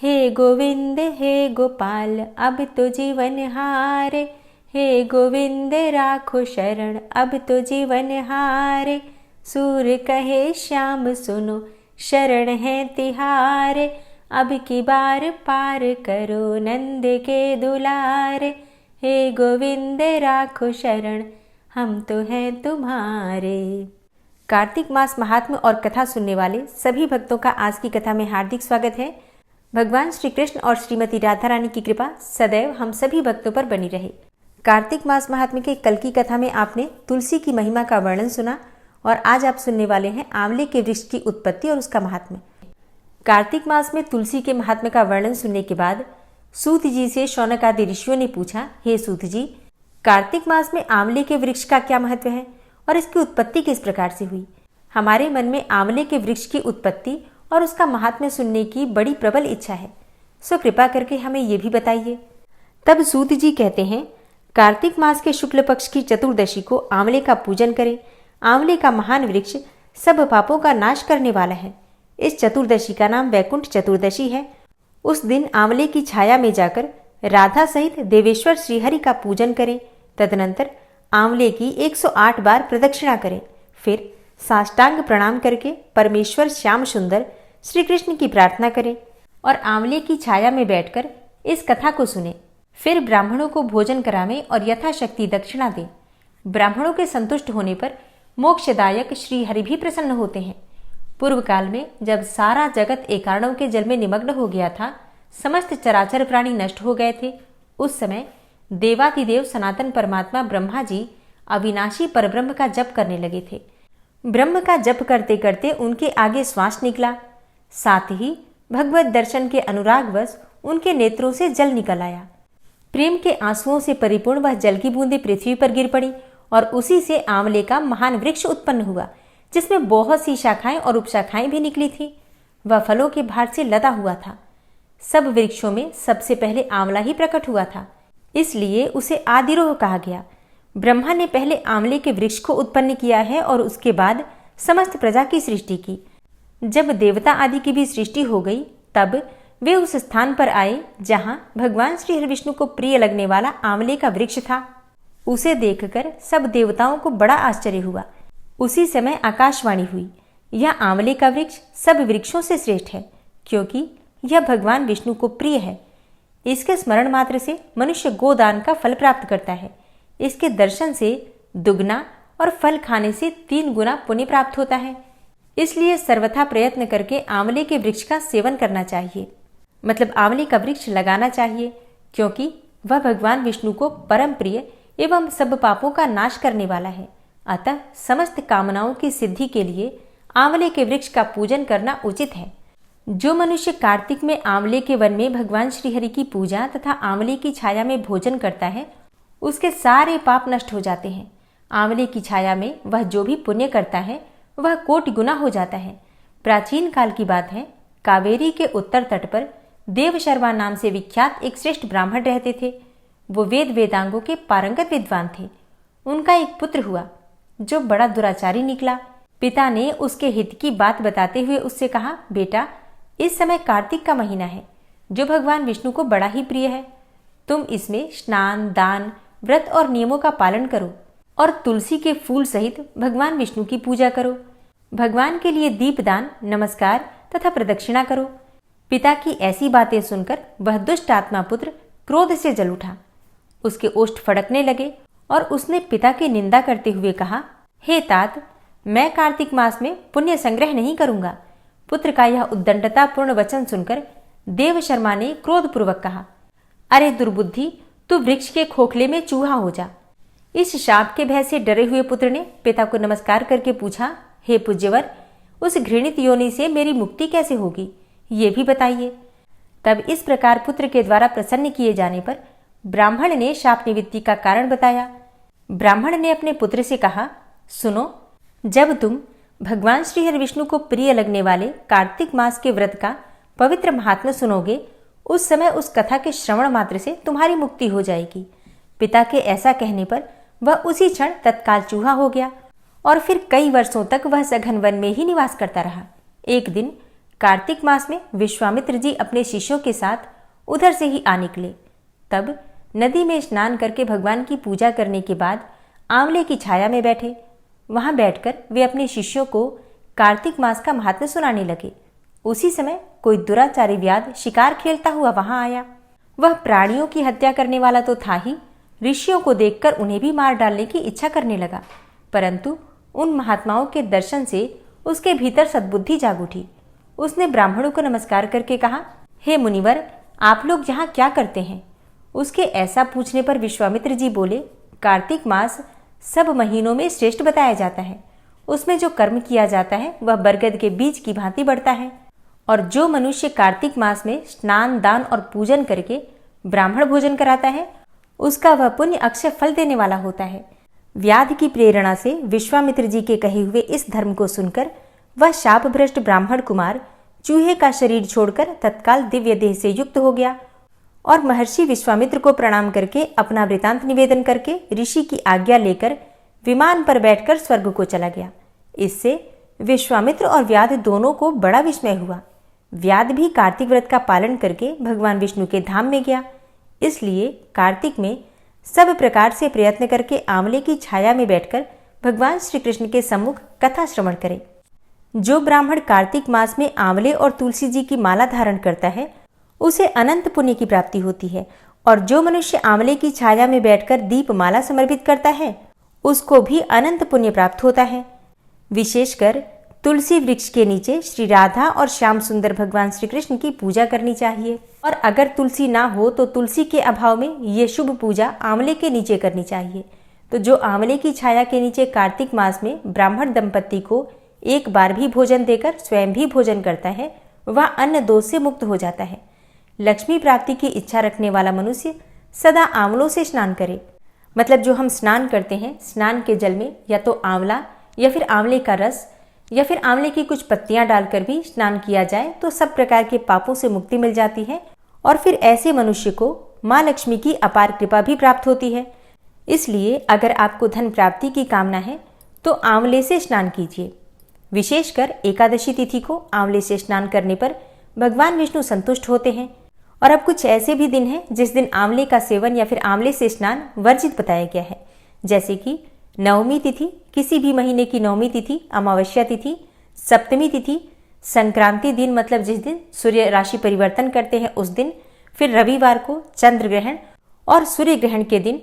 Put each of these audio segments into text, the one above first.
हे गोविंद हे गोपाल अब तो जीवन हारे, हे गोविंद राखो शरण अब तो जीवन हारे। सूर कहे श्याम सुनो शरण है तिहारे, अब की बार पार करो नंद के दुलारे। हे गोविंद राखो शरण हम तो हैं तुम्हारे। कार्तिक मास महात्म्य और कथा सुनने वाले सभी भक्तों का आज की कथा में हार्दिक स्वागत है। भगवान श्री कृष्ण और श्रीमती राधा रानी की कृपा सदैव हम सभी भक्तों पर बनी रहे। कार्तिक मास महात्म्य के कल की कथा में आपने तुलसी की महिमा का वर्णन सुना और आज आप सुनने वाले हैं आंवले के वृक्ष की उत्पत्ति और उसका महात्म्य। कार्तिक मास में तुलसी के महात्म्य का वर्णन सुनने के बाद सूत जी से शौनक आदि ऋषियों ने पूछा, हे सूत जी, कार्तिक मास में आंवले के वृक्ष का क्या महत्व है और इसकी उत्पत्ति किस प्रकार से हुई? हमारे मन में आंवले के वृक्ष की उत्पत्ति और उसका महात्म्य सुनने की बड़ी प्रबल इच्छा है, सो कृपा करके हमें ये भी बताइए। तब सूत जी कहते हैं, कार्तिक मास के शुक्ल पक्ष की चतुर्दशी को आंवले का पूजन करें। आंवले का महान वृक्ष सब पापों का नाश करने वाला है। इस चतुर्दशी का नाम वैकुंठ चतुर्दशी है। उस दिन आंवले की छाया में जाकर राधा सहित देवेश्वर श्रीहरि का पूजन करें। तदनंतर आंवले की 108 बार प्रदक्षिणा करें। फिर साष्टांग प्रणाम करके परमेश्वर श्याम सुंदर श्री कृष्ण की प्रार्थना करें और आंवले की छाया में बैठकर इस कथा को सुने। फिर ब्राह्मणों को भोजन करावें और यथाशक्ति दक्षिणा दें। ब्राह्मणों के संतुष्ट होने पर मोक्षदायक श्री हरि भी प्रसन्न होते हैं। पूर्व काल में जब सारा जगत एकार्णव के जल में निमग्न हो गया था, समस्त चराचर प्राणी नष्ट हो गए थे, उस समय देवातिदेव सनातन परमात्मा ब्रह्मा जी अविनाशी परब्रह्म का जप करने लगे थे। ब्रह्म का जप करते करते उनके आगे श्वास निकला, साथ ही भगवत दर्शन के अनुरागवश उनके नेत्रों से जल निकल आया। प्रेम के आंसुओं से परिपूर्ण वह जल की बूंदें पृथ्वी पर गिर पड़ी और उसी से आंवले का महान वृक्ष उत्पन्न हुआ, जिसमें बहुत सी शाखाएं और उपशाखाएं भी निकली थी। वह फलों के भार से लदा हुआ था। सब वृक्षों में सबसे पहले आंवला ही प्रकट हुआ था, इसलिए उसे आदिरोह कहा गया। ब्रह्मा ने पहले आंवले के वृक्ष को उत्पन्न किया है और उसके बाद समस्त प्रजा की सृष्टि की। जब देवता आदि की भी सृष्टि हो गई, तब वे उस स्थान पर आए जहां भगवान श्री हरि विष्णु को प्रिय लगने वाला आंवले का वृक्ष था। उसे देखकर सब देवताओं को बड़ा आश्चर्य हुआ। उसी समय आकाशवाणी हुई, यह आंवले का वृक्ष सब वृक्षों से श्रेष्ठ है, क्योंकि यह भगवान विष्णु को प्रिय है। इसके स्मरण मात्र से मनुष्य गोदान का फल प्राप्त करता है। इसके दर्शन से दुगना और फल खाने से 3 गुना पुण्य प्राप्त होता है। इसलिए सर्वथा प्रयत्न करके आंवले के वृक्ष का सेवन करना चाहिए, मतलब आंवले का वृक्ष लगाना चाहिए, क्योंकि वह भगवान विष्णु को परम प्रिय एवं सब पापों का नाश करने वाला है। अतः समस्त कामनाओं की सिद्धि के लिए आंवले के वृक्ष का पूजन करना उचित है। जो मनुष्य कार्तिक में आंवले के वन में भगवान श्रीहरि की पूजा तथा आंवले की छाया में भोजन करता है, उसके सारे पाप नष्ट हो जाते हैं। आंवले की छाया में वह जो भी पुण्य करता है वह कोटि गुना हो जाता है। प्राचीन काल की बात है, कावेरी के उत्तर तट पर देवशर्मा नाम से विख्यात एक श्रेष्ठ ब्राह्मण रहते थे। वो वेद वेदांगों के पारंगत विद्वान थे। उनका एक पुत्र हुआ जो बड़ा दुराचारी निकला। पिता ने उसके हित की बात बताते हुए उससे कहा, बेटा, इस समय कार्तिक का महीना है जो भगवान विष्णु को बड़ा ही प्रिय है। तुम इसमें स्नान, दान, व्रत और नियमों का पालन करो और तुलसी के फूल सहित भगवान विष्णु की पूजा करो। भगवान के लिए दीपदान, नमस्कार तथा प्रदक्षिणा करो। पिता की ऐसी बातें सुनकर वह दुष्ट आत्मा पुत्र क्रोध से जल उठा। उसके ओष्ठ फड़कने लगे और उसने पिता की निंदा करते हुए कहा, हे तात, मैं कार्तिक मास में पुण्य संग्रह नहीं करूंगा। पुत्र का यह उद्दंडतापूर्ण वचन सुनकर देवशर्मा ने क्रोधपूर्वक कहा, अरे दुर्बुद्धि, तू वृक्ष के खोखले में चूहा हो जा। इस शाप के भय से डरे हुए पुत्र ने पिता को नमस्कार करके पूछा, हे पूज्यवर, उस घृणित योनि से मेरी मुक्ति कैसे होगी, ये भी बताइए। तब इस प्रकार पुत्र के द्वारा प्रसन्न किए जाने पर ब्राह्मण ने शाप निवृत्ति का कारण बताया। ब्राह्मण ने अपने पुत्र से कहा, सुनो, जब तुम भगवान श्री हरि विष्णु को प्रिय लगने वाले कार्तिक मास के व्रत का पवित्र महात्म्य सुनोगे, उस समय उस कथा के श्रवण मात्र से तुम्हारी मुक्ति हो जाएगी। पिता के ऐसा कहने पर वह उसी क्षण तत्काल चूहा हो गया और फिर कई वर्षों तक वह सघन वन में ही निवास करता रहा। एक दिन कार्तिक मास में विश्वामित्र जी अपने शिष्यों के साथ उधर से ही आ निकले। तब नदी में स्नान करके भगवान की पूजा करने के बाद आंवले की छाया में बैठे। वहां बैठकर वे अपने शिष्यों को कार्तिक मास का महात्म्य सुनाने लगे। उसी समय कोई दुराचारी व्याध शिकार खेलता हुआ वहां आया। वह प्राणियों की हत्या करने वाला तो था ही, ऋषियों को देखकर उन्हें भी मार डालने की इच्छा करने लगा। परंतु उन महात्माओं के दर्शन से उसके भीतर सद्बुद्धि जाग उठी। उसने ब्राह्मणों को नमस्कार करके कहा, हे मुनिवर, आप लोग यहाँ क्या करते हैं? उसके ऐसा पूछने पर विश्वामित्र जी बोले, कार्तिक मास सब महीनों में श्रेष्ठ बताया जाता है। उसमें जो कर्म किया जाता है वह बरगद के बीज की भांति बढ़ता है। और जो मनुष्य कार्तिक मास में स्नान, दान और पूजन करके ब्राह्मण भोजन कराता है, उसका वह पुण्य अक्षय फल देने वाला होता है। व्याध की प्रेरणा से विश्वामित्र जी के कहे हुए इस धर्म को सुनकर वह शापभ्रष्ट ब्राह्मण कुमार चूहे का शरीर छोड़कर तत्काल दिव्य देह से युक्त हो गया और महर्षि विश्वामित्र को प्रणाम करके अपना वृतांत निवेदन करके ऋषि की आज्ञा लेकर विमान पर बैठकर स्वर्ग को चला गया। इससे विश्वामित्र और व्याध दोनों को बड़ा विस्मय हुआ। व्याध भी कार्तिक व्रत का पालन करके भगवान विष्णु के धाम में गया। इसलिए कार्तिक में सब प्रकार से प्रयत्न करके आंवले की छाया में बैठकर भगवान श्री कृष्ण के सम्मुख कथा श्रवण करे। जो ब्राह्मण कार्तिक मास में आंवले और तुलसी जी की माला धारण करता है उसे अनंत पुण्य की प्राप्ति होती है, और जो मनुष्य आंवले की छाया में बैठकर दीप माला समर्पित करता है उसको भी अनंत पुण्य प्राप्त होता है। विशेषकर तुलसी वृक्ष के नीचे श्री राधा और श्याम सुंदर भगवान श्री कृष्ण की पूजा करनी चाहिए, और अगर तुलसी ना हो तो तुलसी के अभाव में ये शुभ पूजा आंवले के नीचे करनी चाहिए। तो जो आंवले की छाया के नीचे कार्तिक मास में ब्राह्मण दंपत्ति को एक बार भी भोजन देकर स्वयं भी भोजन करता है वह अन्न दोष से मुक्त हो जाता है। लक्ष्मी प्राप्ति की इच्छा रखने वाला मनुष्य सदा आंवलों से स्नान करे। मतलब जो हम स्नान करते हैं, स्नान के जल में या तो आंवला या फिर आंवले का रस या फिर आंवले की कुछ पत्तियां डालकर भी स्नान किया जाए तो सब प्रकार के पापों से मुक्ति मिल जाती है, और फिर ऐसे मनुष्य को माँ लक्ष्मी की अपार कृपा भी प्राप्त होती है। इसलिए अगर आपको धन प्राप्ति की कामना है तो आंवले से स्नान कीजिए। विशेषकर एकादशी तिथि को आंवले से स्नान करने पर भगवान विष्णु संतुष्ट होते हैं। और अब कुछ ऐसे भी दिन हैं जिस दिन आंवले का सेवन या फिर आंवले से स्नान वर्जित बताया गया है, जैसे कि नवमी तिथि, किसी भी महीने की नवमी तिथि, अमावस्या तिथि, सप्तमी तिथि, संक्रांति दिन मतलब जिस दिन सूर्य राशि परिवर्तन करते हैं उस दिन, फिर रविवार को चंद्र ग्रहण और सूर्य ग्रहण के दिन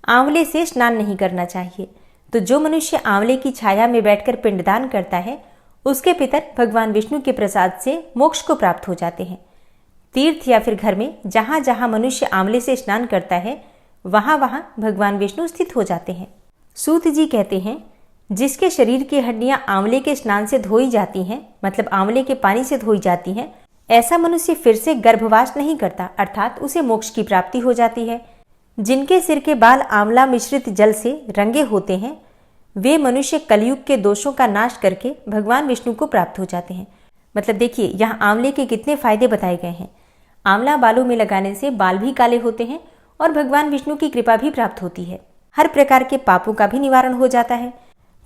आंवले से स्नान नहीं करना चाहिए। तो जो मनुष्य आंवले की छाया में बैठकर पिंडदान करता है उसके पितर भगवान विष्णु के प्रसाद से मोक्ष को प्राप्त हो जाते हैं। तीर्थ या फिर घर में जहां जहां मनुष्य आंवले से स्नान करता है वहां वहां भगवान विष्णु स्थित हो जाते हैं। सूत जी कहते हैं, जिसके शरीर की हड्डियां आंवले के स्नान से धोई जाती हैं, मतलब आंवले के पानी से धोई जाती हैं, ऐसा मनुष्य फिर से गर्भवास नहीं करता, अर्थात उसे मोक्ष की प्राप्ति हो जाती है। जिनके सिर के बाल आंवला मिश्रित जल से रंगे होते हैं वे मनुष्य कलयुग के दोषों का नाश करके भगवान विष्णु को प्राप्त हो जाते हैं। मतलब देखिए यहाँ आंवले के कितने फायदे बताए गए हैं। आंवला बालों में लगाने से बाल भी काले होते हैं और भगवान विष्णु की कृपा भी प्राप्त होती है। हर प्रकार के पापों का भी निवारण हो जाता है।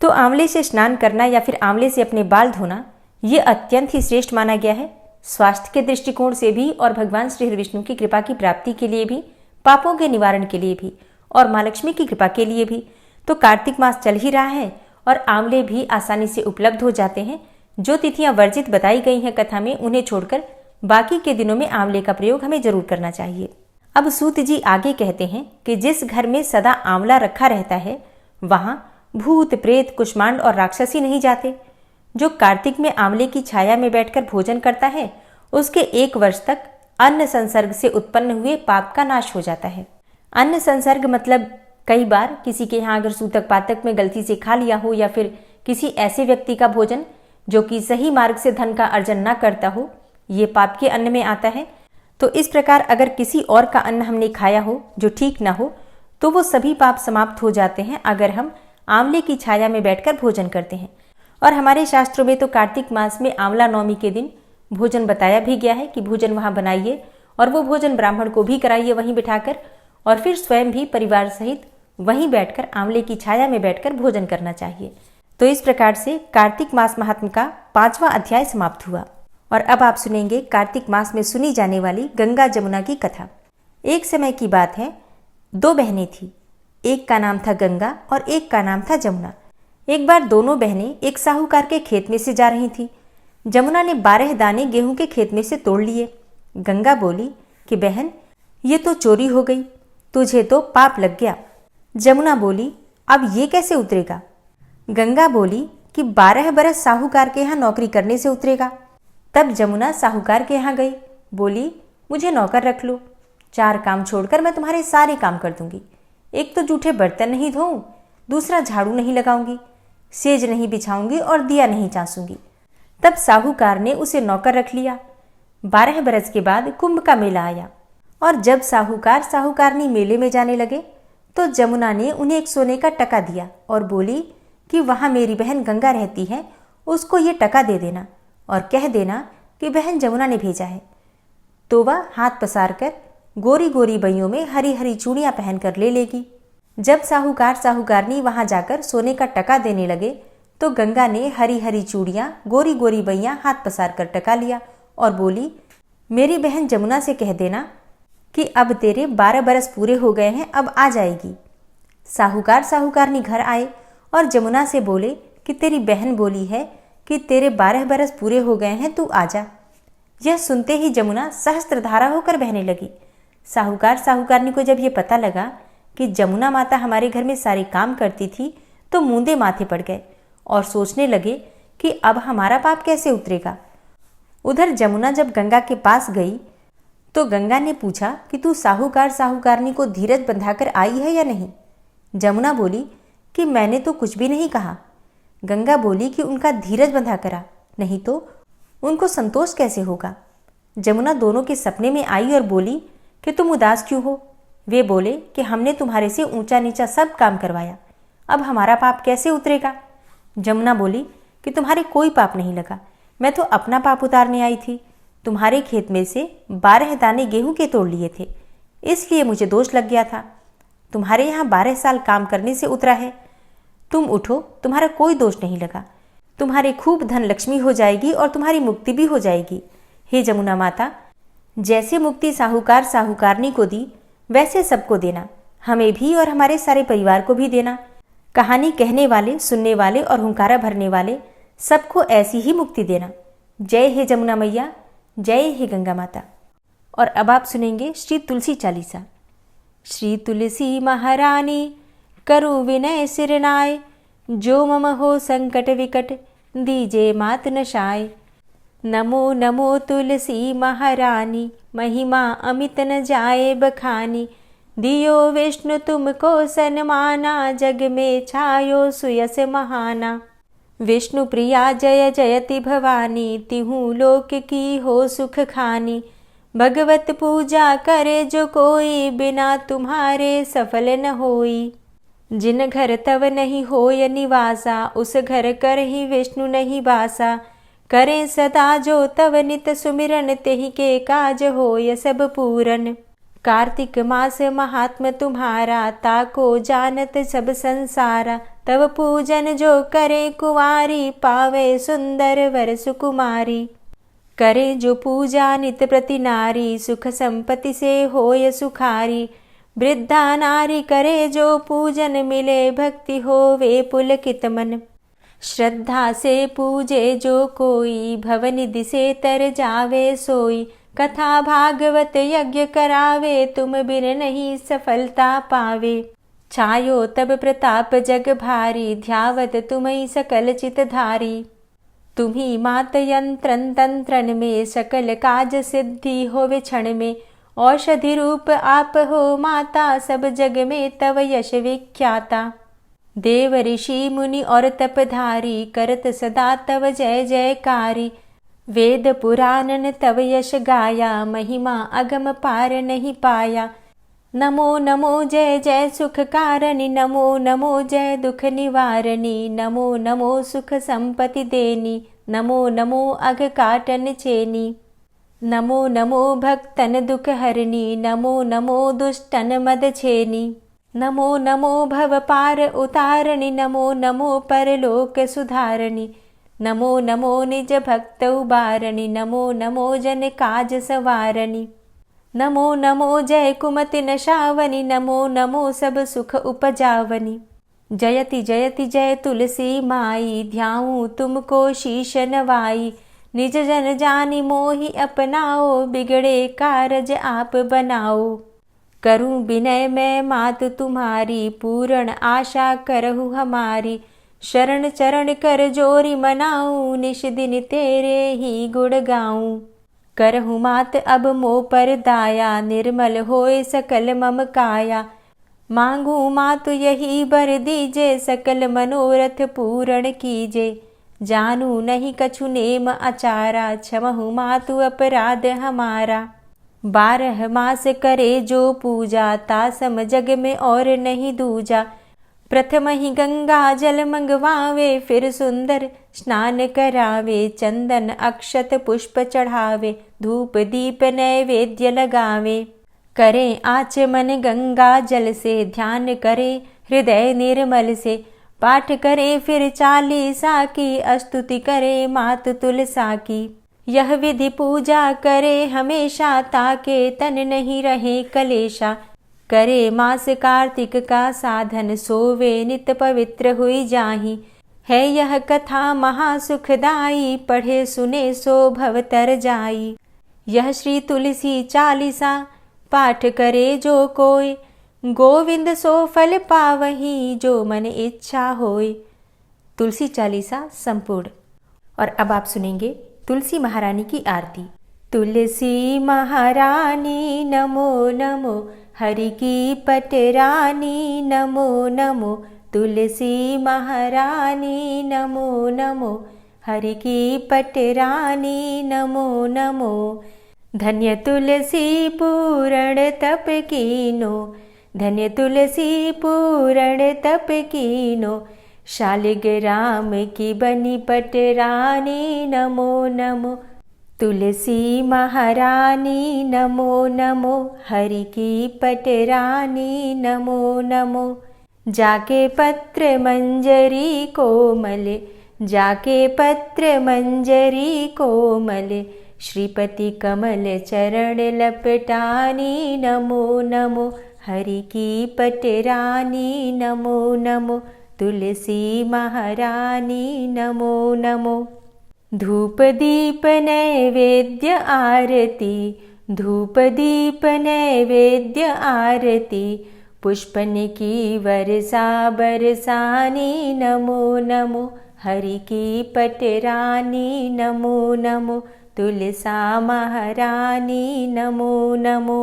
तो आंवले से स्नान करना या फिर आंवले से अपने बाल धोना ये अत्यंत ही श्रेष्ठ माना गया है, स्वास्थ्य के दृष्टिकोण से भी और भगवान श्री विष्णु की कृपा की प्राप्ति के लिए भी, पापों के निवारण के लिए भी और माँ लक्ष्मी की कृपा के लिए भी। तो कार्तिक मास चल ही रहा है और आंवले भी आसानी से उपलब्ध हो जाते हैं। जो तिथियां वर्जित बताई गई हैं कथा में उन्हें छोड़कर बाकी के दिनों में आंवले का प्रयोग हमें जरूर करना चाहिए। अब सूत जी आगे कहते हैं कि जिस घर में सदा आंवला रखा रहता है वहां भूत, प्रेत, कुष्मांड और राक्षसी नहीं जाते। जो कार्तिक में आंवले की छाया में बैठकर भोजन करता है उसके 1 वर्ष तक अन्न संसर्ग से उत्पन्न हुए पाप का नाश हो जाता है। अन्न संसर्ग मतलब कई बार किसी के यहाँ अगर सूतक पातक में गलती से खा लिया हो या फिर किसी ऐसे व्यक्ति का भोजन जो कि सही मार्ग से धन का अर्जन न करता हो, ये पाप के अन्न में आता है। तो इस प्रकार अगर किसी और का अन्न हमने खाया हो जो ठीक ना हो तो वो सभी पाप समाप्त हो जाते हैं अगर हम आंवले की छाया में बैठकर भोजन करते हैं। और हमारे शास्त्रों में तो कार्तिक मास में आंवला नवमी के दिन भोजन बताया भी गया है कि भोजन वहां बनाइए और वो भोजन ब्राह्मण को भी कराइए वहीं बिठाकर, और फिर स्वयं भी परिवार सहित वहीं बैठकर आंवले की छाया में बैठकर भोजन करना चाहिए। तो इस प्रकार से कार्तिक मास महात्म्य का 5वां अध्याय समाप्त हुआ। और अब आप सुनेंगे कार्तिक मास में सुनी जाने वाली गंगा जमुना की कथा। एक समय की बात है, दो बहनें थीं। एक का नाम था गंगा और एक का नाम था जमुना। एक बार दोनों बहनें एक साहूकार के खेत में से जा रही थीं। जमुना ने 12 दाने गेहूं के खेत में से तोड़ लिए। गंगा बोली कि बहन, ये तो चोरी हो गई, तुझे तो पाप लग गया। जमुना बोली, अब ये कैसे उतरेगा? गंगा बोली कि 12 बरस साहूकार के यहाँ नौकरी करने से उतरेगा। तब जमुना साहूकार के यहाँ गई, बोली, मुझे नौकर रख लो, 4 काम छोड़कर मैं तुम्हारे सारे काम कर दूंगी। एक तो जूठे बर्तन नहीं धोऊं, दूसरा झाड़ू नहीं लगाऊंगी, सेज नहीं बिछाऊंगी और दिया नहीं चासूंगी। तब साहूकार ने उसे नौकर रख लिया। 12 बरस के बाद कुंभ का मेला आया और जब साहूकार साहूकारनी मेले में जाने लगे तो जमुना ने उन्हें एक सोने का टका दिया और बोली कि वहाँ मेरी बहन गंगा रहती है, उसको ये टका दे देना और कह देना कि बहन जमुना ने भेजा है। तो वह हाथ पसार कर गोरी गोरी बइयों में हरी हरी चूड़ियाँ पहनकर ले लेगी। जब साहूकार साहूकारनी वहाँ जाकर सोने का टका देने लगे तो गंगा ने हरी हरी चूड़ियाँ गोरी गोरी बइयाँ हाथ पसार कर टका लिया और बोली, मेरी बहन जमुना से कह देना कि अब तेरे 12 बरस पूरे हो गए हैं, अब आ जाएगी। साहूकार साहूकारनी घर आए और जमुना से बोले कि तेरी बहन बोली है कि तेरे 12 बरस पूरे हो गए हैं, तू आजा। यह सुनते ही जमुना सहस्त्रधारा होकर बहने लगी। साहूकार साहूकारनी को जब ये पता लगा कि जमुना माता हमारे घर में सारे काम करती थी तो मूंदे माथे पड़ गए और सोचने लगे कि अब हमारा पाप कैसे उतरेगा। उधर जमुना जब गंगा के पास गई तो गंगा ने पूछा कि तू साहूकार साहूकारनी को धीरज बंधाकर आई है या नहीं। जमुना बोली कि मैंने तो कुछ भी नहीं कहा। गंगा बोली कि उनका धीरज बंधा करा, नहीं तो उनको संतोष कैसे होगा। जमुना दोनों के सपने में आई और बोली कि तुम उदास क्यों हो। वे बोले कि हमने तुम्हारे से ऊंचा नीचा सब काम करवाया, अब हमारा पाप कैसे उतरेगा। जमुना बोली कि तुम्हारे कोई पाप नहीं लगा, मैं तो अपना पाप उतारने आई थी। तुम्हारे खेत में से 12 दाने गेहूं के तोड़ लिए थे, इसलिए मुझे दोष लग गया था। तुम्हारे यहाँ 12 साल काम करने से उतरा है। तुम उठो, तुम्हारा कोई दोष नहीं लगा। तुम्हारे खूब धन लक्ष्मी हो जाएगी और तुम्हारी मुक्ति भी हो जाएगी। हे जमुना माता, जैसे मुक्ति साहूकार साहूकारनी को दी वैसे सबको देना, हमें भी और हमारे सारे परिवार को भी देना। कहानी कहने वाले, सुनने वाले और हुंकारा भरने वाले सबको ऐसी ही मुक्ति देना। जय हे जमुना मैया, जय हे गंगा माता। और अब आप सुनेंगे श्री तुलसी चालीसा। श्री तुलसी महारानी करु विनय सिरनाय, जो मम हो संकट विकट दीजे मात नशाय। नमो नमो तुलसी महारानी, महिमा अमित न जाए बखानी। दियो विष्णु तुमको सन्माना, जग में छायो सुयस महाना। विष्णु प्रिया जय जयति भवानी, तिहु लोक की हो सुख खानी। भगवत पूजा करे जो कोई, बिना तुम्हारे सफल न होई। जिन घर तव नहीं होय निवासा, उस घर कर ही विष्णु नहीं बासा। करें सदा जो तव नित सुमिरन, तेहि के काज होय सब पूरन। कार्तिक मास महात्म तुम्हारा, ताको जानत सब संसारा। तव पूजन जो करे कुंवारी, पावे सुंदर वर सुकुमारी। करे जो पूजा नित प्रति नारी, सुख संपत्ति से होय सुखारी। वृद्धा नारी करे जो पूजन, मिले भक्ति होवे पुलकित मन। श्रद्धा से पूजे जो कोई, भवनिधि से तर जावे सोई। कथा भागवत यज्ञ करावे, तुम बिन नहीं सफलता पावे। छायो तब प्रताप जग भारी, ध्यावत तुम्हि सकल चित धारी। तुम्ही मात यंत्रन तंत्रन में, सकल काज सिद्धि होवे क्षण में। औषधि रूप आप हो माता, सब जग में तव यश विख्याता। देव ऋषि मुनि और तपधारी, करत सदा तव जय जयकारी। वेद पुराणन तव यश गाया, महिमा अगम पार नहीं पाया। नमो नमो जय जय सुख कारणी, नमो नमो जय दुख निवारणी। नमो नमो सुख संपत्ति देनी, नमो नमो अघ काटन चेनी। नमो नमो भक्तन दुख हरणी, नमो नमो दुष्टन मद छेनी। नमो नमो भव पार उतारणी, नमो नमो परलोक सुधारणी। नमो नमो निज भक्त उबारणी, नमो नमो जन काज सवारणी। नमो नमो जय कुमति नशावनी, नमो नमो सब सुख उपजावनी। जयति जयति जय तुलसी माई, ध्याऊं तुमको शीश नवाई। निज जन जानि मोहि अपनाओ, बिगड़े कारज आप बनाओ। करूं विनय मैं मात तुम्हारी, पूर्ण आशा करहु हमारी। शरण चरण कर जोरी मनाऊं, निश दिन तेरे ही गुण गाऊं। करहु मात अब मोह पर दाया, निर्मल होए सकल मम काया। मांगू मातु यही बर दीजे, सकल मनोरथ पूर्ण कीजे। जानू नहीं कछु नेम आचारा, क्षमहु मातु अपराध हमारा। 12 मास करे जो पूजा, तासम जग में और नहीं दूजा। प्रथम ही गंगा जल मंगवावे, फिर सुंदर स्नान करावे। चंदन अक्षत पुष्प चढ़ावे, धूप दीप नैवेद्य लगावे। करें आचमन गंगा जल से, ध्यान करे हृदय निर्मल से। पाठ करे फिर 40 की, स्तुति करे मात तुलसा की। यह विधि पूजा करे हमेशा, ताके तन नहीं रहे कलेशा। करे मास कार्तिक का साधन, सोवे नित पवित्र हुई जाहि। है यह कथा महासुखदाई, पढ़े सुने सो भव तर जाई। यह श्री तुलसी 40 पाठ करे जो कोय, गोविंद सो फल पावही, जो मन इच्छा होय। तुलसी 40 संपूर्ण। और अब आप सुनेंगे तुलसी महारानी की आरती। तुलसी महारानी नमो नमो, हरि की पटरानी नमो नमो। तुलसी महारानी नमो नमो, हरि की पटरानी नमो नमो। धन्य तुलसी पूर्ण तप कीनो, धन्य तुलसी पूर्ण तप कीनो। शालिग्राम की बनी पटरानी नमो नमो। तुलसी महारानी नमो नमो, हरि की पटरानी नमो नमो। जाके पत्र मंजरी कोमल, जाके पत्र मंजरी कोमल। श्रीपति कमल चरण लपटानी नमो नमो, हरि की पटरानी नमो नमो। तुलसी महारानी नमो नमो। धूप दीप नैवेद्य आरती, धूप दीप नैवेद्य आरती। पुष्पन की वर्षा बरसानी नमो नमो, हरि की पटरानी नमो नमो। तुलसा महारानी नमो नमो।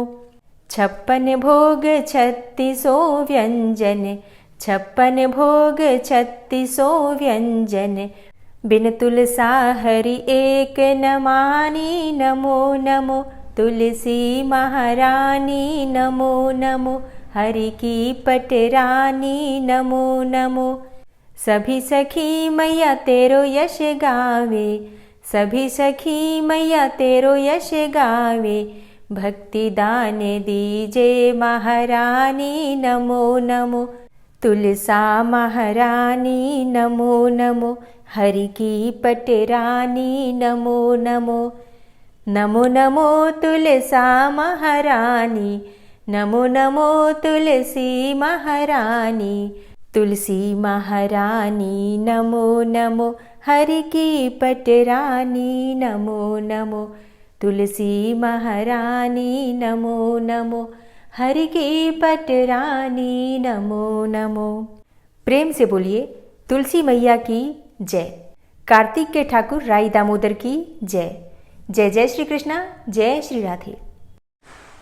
56 भोग 36 व्यंजन, 56 भोग 36 व्यंजन। बिन तुलसा हरि एक न मानी नमो नमो। तुलसी महारानी नमो नमो, हरि की पटरानी नमो नमो। सभी सखी मैया तेरो यश गावे, सभी सखी मैया तेरो यश गावे। भक्ति दान दीजे महारानी नमो नमो। तुलसा महारानी नमो नमो, हरि की पटरानी नमो नमो। नमो नमो तुलसा महारानी, नमो नमो तुलसी महारानी। तुलसी महारानी नमो नमो, हरि की पटरानी नमो नमो। तुलसी महारानी नमो नमो, हरि की पटरानी नमो नमो। प्रेम से बोलिए तुलसी मैया की जय। कार्तिक के ठाकुर राई दामोदर की जय। जय जय श्री कृष्णा, जय श्री राधे।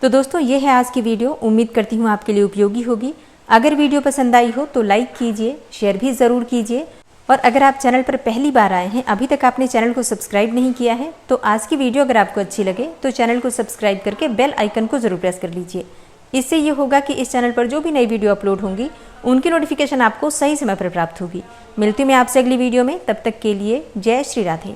तो दोस्तों ये है आज की वीडियो। उम्मीद करती हूँ आपके लिए उपयोगी होगी। अगर वीडियो पसंद आई हो तो लाइक कीजिए, शेयर भी ज़रूर कीजिए। और अगर आप चैनल पर पहली बार आए हैं, अभी तक आपने चैनल को सब्सक्राइब नहीं किया है, तो आज की वीडियो अगर आपको अच्छी लगे तो चैनल को सब्सक्राइब करके बेल आइकन को ज़रूर प्रेस कर लीजिए। इससे ये होगा कि इस चैनल पर जो भी नई वीडियो अपलोड होंगी उनकी नोटिफिकेशन आपको सही समय पर प्राप्त होगी। मिलती हूँ मैं आपसे अगली वीडियो में, तब तक के लिए जय श्री राधे।